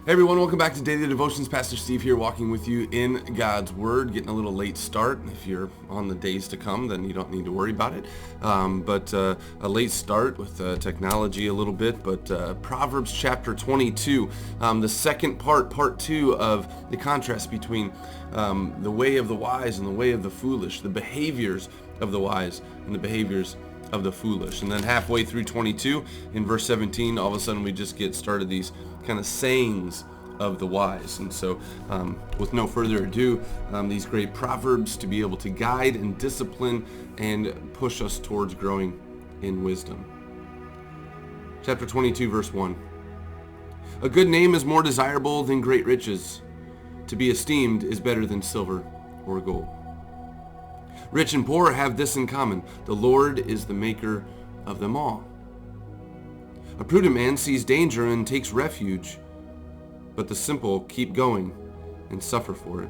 Hey everyone, welcome back to Daily Devotions. Pastor Steve here, walking with you in God's Word. Getting a little late start. If you're on the days to come, then you don't need to worry about it. But a late start with technology a little bit. But Proverbs chapter 22, the second part 2 of the contrast between the way of the wise and the way of the foolish, the behaviors of the wise and the behaviors of the foolish. And then halfway through 22, in verse 17, all of a sudden we just get started these kind of sayings of the wise. And so with no further ado, these great proverbs to be able to guide and discipline and push us towards growing in wisdom. Chapter 22, verse 1. A good name is more desirable than great riches. To be esteemed is better than silver or gold. Rich and poor have this in common: the Lord is the maker of them all. A prudent man sees danger and takes refuge, but the simple keep going and suffer for it.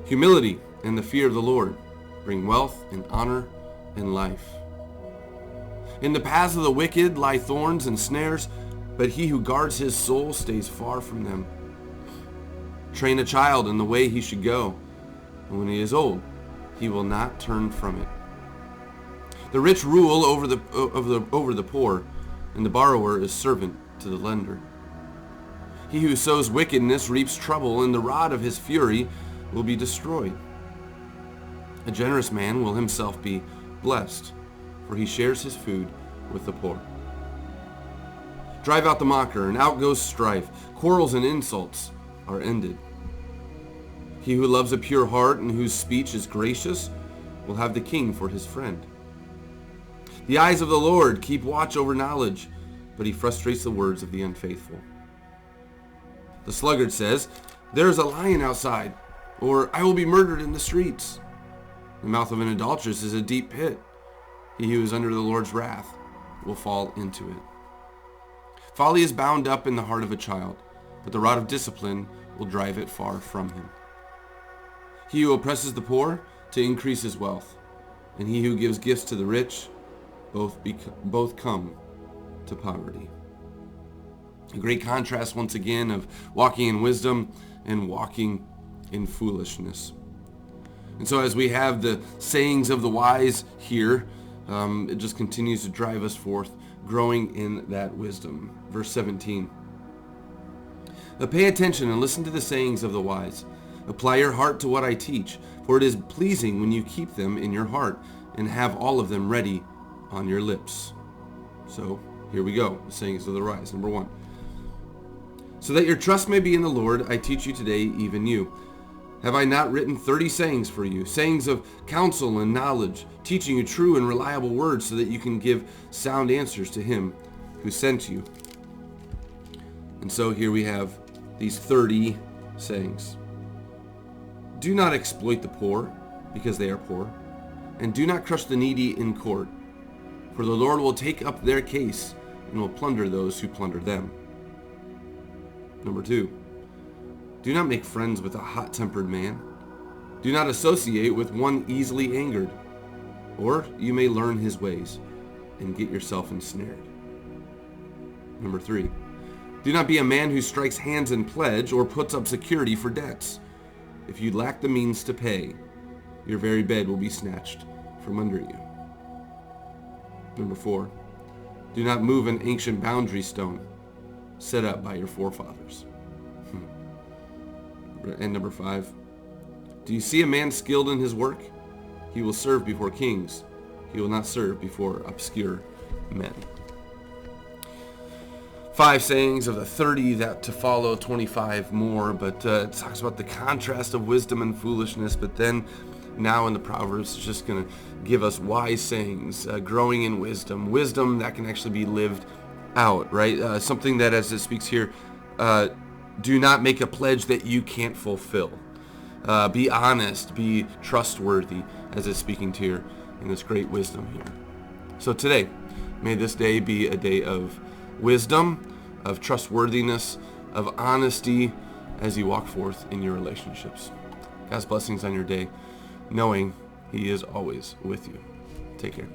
Humility and the fear of the Lord bring wealth and honor and life. In the paths of the wicked lie thorns and snares, but he who guards his soul stays far from them. Train a child in the way he should go, and when he is old, he will not turn from it. The rich rule over the poor, and the borrower is servant to the lender. He who sows wickedness reaps trouble, and the rod of his fury will be destroyed. A generous man will himself be blessed, for he shares his food with the poor. Drive out the mocker, and out goes strife. Quarrels and insults are ended. He who loves a pure heart and whose speech is gracious will have the king for his friend. The eyes of the Lord keep watch over knowledge, but he frustrates the words of the unfaithful. The sluggard says, "There is a lion outside," or "I will be murdered in the streets." The mouth of an adulteress is a deep pit. He who is under the Lord's wrath will fall into it. Folly is bound up in the heart of a child, but the rod of discipline will drive it far from him. He who oppresses the poor to increase his wealth, and he who gives gifts to the rich, both come to poverty. A great contrast once again of walking in wisdom and walking in foolishness. And so as we have the sayings of the wise here, it just continues to drive us forth, growing in that wisdom. Verse 17. Pay attention and listen to the sayings of the wise. Apply your heart to what I teach, for it is pleasing when you keep them in your heart and have all of them ready on your lips. So here we go, the sayings of the wise. Number 1. So that your trust may be in the Lord, I teach you today, even you. Have I not written 30 sayings for you, sayings of counsel and knowledge, teaching you true and reliable words so that you can give sound answers to him who sent you? And so here we have these 30 sayings. Do not exploit the poor because they are poor, and do not crush the needy in court, for the Lord will take up their case and will plunder those who plunder them. Number 2, do not make friends with a hot-tempered man. Do not associate with one easily angered, or you may learn his ways and get yourself ensnared. Number 3, do not be a man who strikes hands in pledge or puts up security for debts. If you lack the means to pay, your very bed will be snatched from under you. Number 4, do not move an ancient boundary stone set up by your forefathers. And number 5, do you see a man skilled in his work? He will serve before kings. He will not serve before obscure men. 5 sayings of the 30 that to follow, 25 more, but it talks about the contrast of wisdom and foolishness. But then now in the Proverbs, it's just going to give us wise sayings, growing in wisdom that can actually be lived out, right? Something that, as it speaks here, do not make a pledge that you can't fulfill. Be honest, be trustworthy, as it's speaking to you in this great wisdom here. So today, may this day be a day of wisdom, of trustworthiness, of honesty as you walk forth in your relationships. God's blessings on your day, knowing he is always with you. Take care.